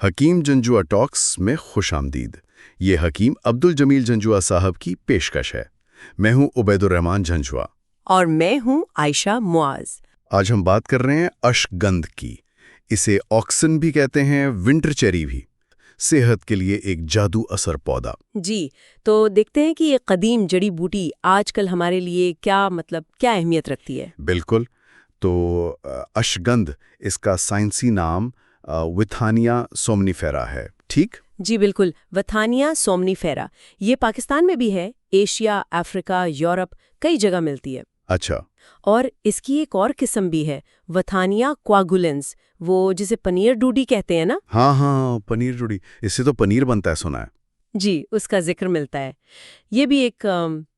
حکیم جنجوعہ ٹاکس میں خوش آمدید۔ یہ حکیم عبدالجمیل جنجوعہ صاحب کی پیشکش ہے۔ میں ہوں عبید الرحمن جنجوعہ اور میں ہوں عائشہ معاذ۔ آج ہم بات کر رہے ہیں اشگندھ کی۔ اسے آکسن بھی کہتے ہیں، ونٹر چیری بھی۔ صحت کے لیے ایک جادو اثر پودا۔ جی، تو دیکھتے ہیں کہ یہ قدیم جڑی بوٹی آج کل ہمارے لیے کیا اہمیت رکھتی ہے۔ بالکل، تو اشگندھ اس کا سائنسی نام وتھانیا سومنیفیرا ہے، ٹھیک؟ جی بالکل، وتھانیا سومنیفیرا۔ یہ پاکستان میں بھی ہے، ایشیا، افریقہ، یورپ کئی جگہ ملتی ہے۔ اچھا۔ اور اس کی ایک اور قسم بھی ہے، وتھانیا کوآگولنس، وہ جسے پنیر ڈوڈی کہتے ہیں نا۔ ہاں، پنیر ڈوڈی، اس سے تو پنیر بنتا ہے، سنا ہے۔ جی، اس کا ذکر ملتا ہے۔ یہ بھی ایک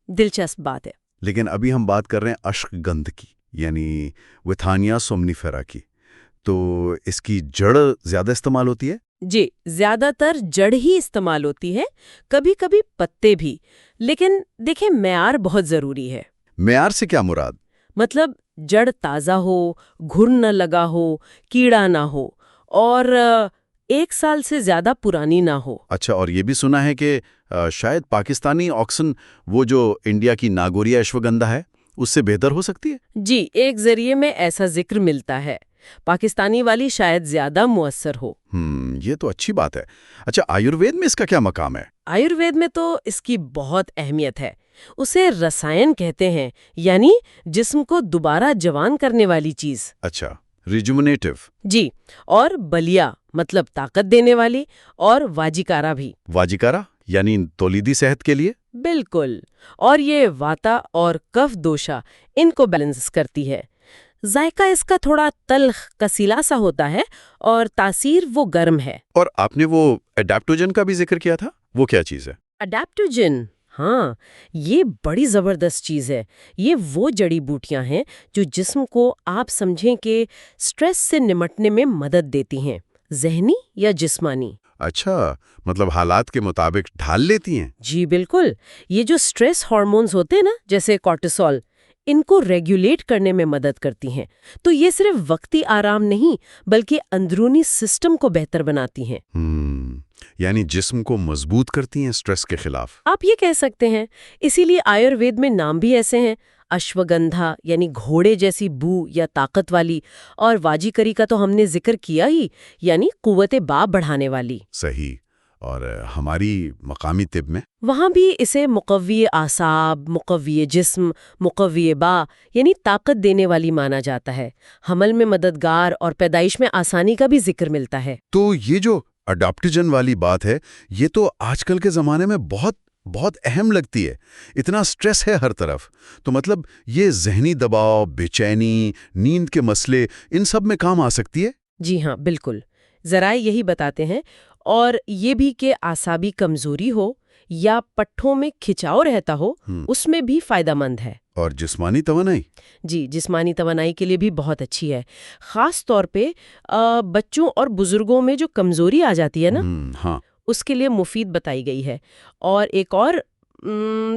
دلچسپ بات ہے۔ لیکن ابھی ہم بات کر رہے ہیں اشگندھ کی، یعنی وتھانیا سومنیفیرا کی۔ تو اس کی جڑ زیادہ استعمال ہوتی ہے؟ جی، زیادہ تر جڑ ہی استعمال ہوتی ہے، کبھی کبھی پتے بھی، لیکن دیکھیں معیار بہت ضروری ہے۔ معیار سے کیا مراد؟ مطلب جڑ تازہ ہو، گھر نہ لگا ہو، کیڑا نہ ہو، اور 1 سال سے زیادہ پرانی نہ ہو۔ اچھا، اور یہ بھی سنا ہے کہ شاید پاکستانی آکسن، وہ جو انڈیا کی ناگوریا اشوگندھا ہے، اس سے بہتر ہو سکتی ہے؟ جی، ایک ذریعے میں ایسا ذکر ملتا ہے، پاکستانی والی شاید زیادہ مؤثر ہو۔ یہ تو اچھی بات ہے۔ اچھا، آیوروید میں اس کا کیا مقام ہے؟ آیوروید میں تو اس کی بہت اہمیت ہے۔ اسے رسائن کہتے ہیں، یعنی جسم کو دوبارہ جوان کرنے والی چیز۔ اچھا، ریجومنیٹو۔ جی، اور بلیا مطلب طاقت دینے والی، اور واجیکارا بھی۔ واجیکارا یعنی تولیدی صحت کے لیے؟ بالکل، اور یہ واتا اور کف دوشا ان کو بیلنس کرتی ہے۔ ذائقہ اس کا تھوڑا تلخ کسیلا سا ہوتا ہے، اور تاثیر وہ گرم ہے۔ اور آپ نے وہ اڈیپٹوجن کا بھی ذکر کیا تھا، وہ کیا چیز ہے؟ اڈیپٹوجن، ہاں، یہ بڑی زبردست چیز ہے۔ یہ وہ جڑی بوٹیاں ہیں جو جسم کو آپ سمجھیں کہ سٹریس سے نمٹنے میں مدد دیتی ہیں، ذہنی یا جسمانی۔ اچھا، مطلب حالات کے مطابق ڈھال لیتی ہیں؟ جی بالکل، یہ جو سٹریس ہارمونز ہوتے ہیں نا، جیسے کورٹیسول، ان کو ریگولیٹ کرنے میں مدد کرتی ہیں۔ تو یہ صرف وقتی آرام نہیں، بلکہ اندرونی سسٹم کو بہتر بناتی ہیں۔ یعنی جسم کو مضبوط کرتی ہیں سٹریس کے خلاف۔ آپ یہ کہہ سکتے ہیں۔ اسی لیے آیوروید میں نام بھی ایسے ہیں، اشوگندھا یعنی گھوڑے جیسی بو یا طاقت والی، اور واجیکری کا تو ہم نے ذکر کیا ہی، یعنی قوت باء بڑھانے والی۔ صحیح۔ اور ہماری مقامی طب میں وہاں بھی اسے مقوی اعصاب، مقوی جسم، مقوی باء یعنی طاقت دینے والی مانا جاتا ہے۔ حمل میں مددگار اور پیدائش میں آسانی کا بھی ذکر ملتا ہے۔ تو یہ جو اڈاپٹوجن والی بات ہے، یہ تو آج کل کے زمانے میں بہت اہم لگتی ہے۔ اتنا سٹریس ہے ہر طرف، تو مطلب یہ ذہنی دباؤ، بے چینی، نیند کے مسئلے، ان سب میں کام آ سکتی ہے؟ جی ہاں، بالکل۔ ذرائع یہی بتاتے ہیں، اور یہ بھی کہ اعصابی کمزوری ہو یا پٹھوں میں کھچاؤ رہتا ہو، اس میں بھی فائدہ مند ہے۔ اور جسمانی توانائی؟ جی، جسمانی توانائی کے لیے بھی بہت اچھی ہے، خاص طور پہ بچوں اور بزرگوں میں جو کمزوری آ جاتی ہے نا، ہاں، اس کے لیے مفید بتائی گئی ہے۔ اور ایک اور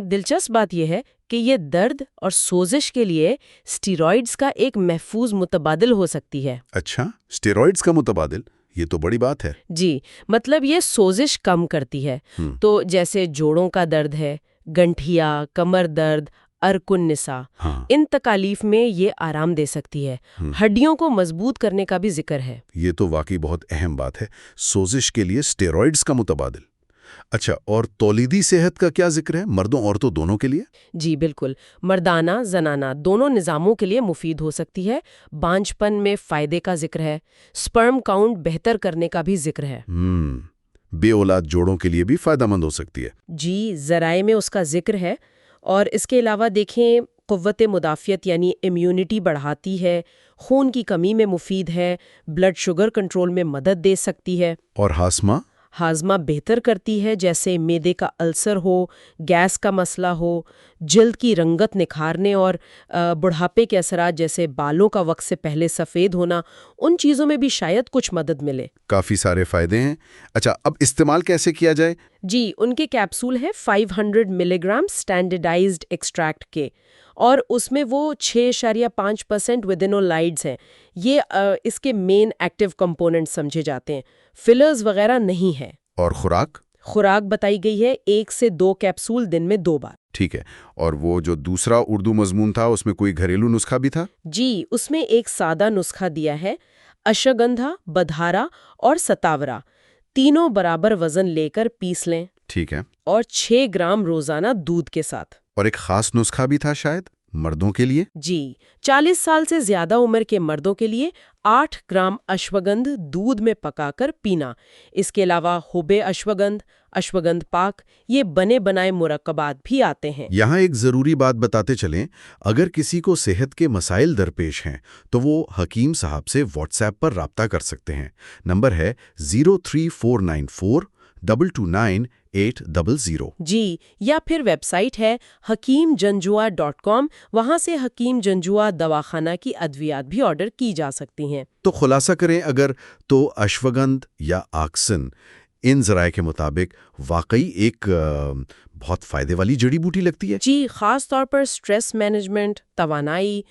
دلچسپ بات یہ ہے کہ یہ درد اور سوزش کے لیے اسٹیرائڈز کا ایک محفوظ متبادل ہو سکتی ہے۔ اچھا، اسٹیرائڈز کا متبادل، یہ تو بڑی بات ہے۔ جی، مطلب یہ سوزش کم کرتی ہے۔ تو جیسے جوڑوں کا درد ہے، گنٹھیا، کمر درد، ارک النساء، ان تکالیف میں یہ آرام دے سکتی ہے۔ ہڈیوں کو مضبوط کرنے کا بھی ذکر ہے۔ یہ تو واقعی بہت اہم بات ہے، سوزش کے لیے اسٹیرائڈز کا متبادل۔ اچھا، اور تولیدی صحت کا کیا ذکر ہے، مردوں عورتوں دونوں کے لیے؟ جی بالکل، مردانہ زنانہ دونوں نظاموں کے لیے مفید ہو سکتی ہے۔ بانجھ پن میں فائدے کا ذکر ہے، سپرم کاؤنٹ بہتر کرنے کا بھی ذکر ہے۔ بے اولاد جوڑوں کے لیے بھی فائدہ مند ہو سکتی ہے۔ جی، ذرائع میں اس کا ذکر ہے۔ اور اس کے علاوہ دیکھیں، قوت مدافعت یعنی امیونٹی بڑھاتی ہے، خون کی کمی میں مفید ہے، بلڈ شوگر کنٹرول میں مدد دے سکتی ہے۔ اور ہاضمہ بہتر کرتی ہے، جیسے معدے کا السر ہو، گیس کا مسئلہ ہو، جلد کی رنگت نکھارنے اور بڑھاپے کے اثرات جیسے بالوں کا وقت سے پہلے سفید ہونا، ان چیزوں میں بھی شاید کچھ مدد ملے۔ کافی سارے فائدے ہیں۔ اچھا، اب استعمال کیسے کیا جائے؟ جی، ان کے کیپسول ہیں 500 ملی گرام اسٹینڈرڈائزڈ ایکسٹریکٹ کے، اور اس میں وہ 6.5% ودینولائڈز ہیں. یہ اس کے مین ایکٹیو کمپوننٹ سمجھے جاتے ہیں. فلرز وغیرہ نہیں ہے. اور خوراک بتائی گئی ہے 1 سے 2 کیپسول دن میں 2 بار. ٹھیک ہے. اور وہ جو دوسرا اردو مضمون تھا اس میں کوئی گھریلو نسخہ بھی تھا؟ جی، اس میں ایک سادہ نسخہ دیا ہے. اشگندھا، بدھارا اور ستاورا تینوں برابر وزن لے کر پیس لیں. ٹھیک ہے. اور 6 گرام روزانہ دودھ کے ساتھ. اور ایک خاص نسخہ بھی تھا شاید مردوں کے لیے؟ جی، 40 سال سے زیادہ عمر کے مردوں کے لیے 8 گرام اشوگندھ دودھ میں پکا کر پینا. اس کے علاوہ ہوبے اشوگندھ پاک، یہ بنے بنائے مرکبات بھی آتے ہیں. یہاں ایک ضروری بات بتاتے چلیں، اگر کسی کو صحت کے مسائل درپیش ہیں تو وہ حکیم صاحب سے واٹس ایپ پر رابطہ کر سکتے ہیں. نمبر ہے 03494229800. جی، یا پھر ویب سائٹ ہے hakimjanjua.com. وہاں سے حکیم جنجوا دواخانہ کی ادویات بھی آرڈر کی جا سکتی ہیں. تو خلاصہ کریں اگر تو اشوگندھ یا آکسن ان ذرائع کے مطابق واقعی ایک بہت فائدے والی جڑی بوٹی لگتی ہے. جی، خاص طور پر سٹریس مینجمنٹ، توانائی،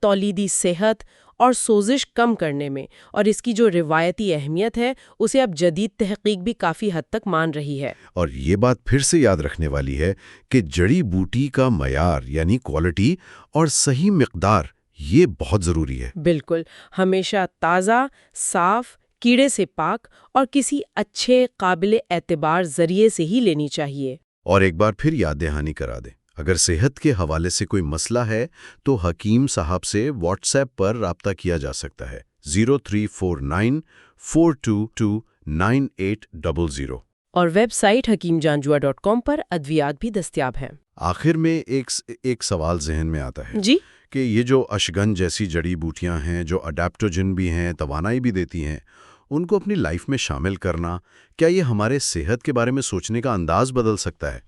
تولیدی صحت اور سوزش کم کرنے میں. اور اس کی جو روایتی اہمیت ہے اسے اب جدید تحقیق بھی کافی حد تک مان رہی ہے. اور یہ بات پھر سے یاد رکھنے والی ہے کہ جڑی بوٹی کا معیار یعنی کوالٹی اور صحیح مقدار یہ بہت ضروری ہے. بالکل، ہمیشہ تازہ، صاف، کیڑے سے پاک اور کسی اچھے قابل اعتبار ذریعے سے ہی لینی چاہیے. اور ایک بار پھر یاد دہانی کرا دیں، اگر صحت کے حوالے سے کوئی مسئلہ ہے تو حکیم صاحب سے واٹس ایپ پر رابطہ کیا جا سکتا ہے 0349422980. اور ویب سائٹ hakimjanjua.com پر ادویات بھی دستیاب ہیں. آخر میں ایک سوال ذہن میں آتا ہے جی، کہ یہ جو اشگن جیسی جڑی بوٹیاں ہیں جو اڈیپٹوجن بھی ہیں، توانائی بھی دیتی ہیں، ان کو اپنی لائف میں شامل کرنا، کیا یہ ہمارے صحت کے بارے میں سوچنے کا انداز بدل سکتا ہے؟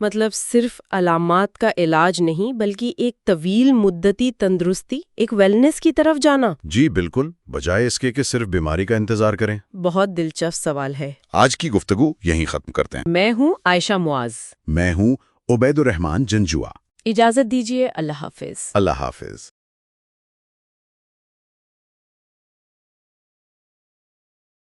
مطلب صرف علامات کا علاج نہیں بلکہ ایک طویل مدتی تندرستی، ایک ویلنس کی طرف جانا. جی بالکل، بجائے اس کے کہ صرف بیماری کا انتظار کریں. بہت دلچسپ سوال ہے. آج کی گفتگو یہیں ختم کرتے ہیں. میں ہوں عائشہ معاذ. میں ہوں عبید الرحمان جنجوا. اجازت دیجیے. اللہ حافظ. اللہ حافظ.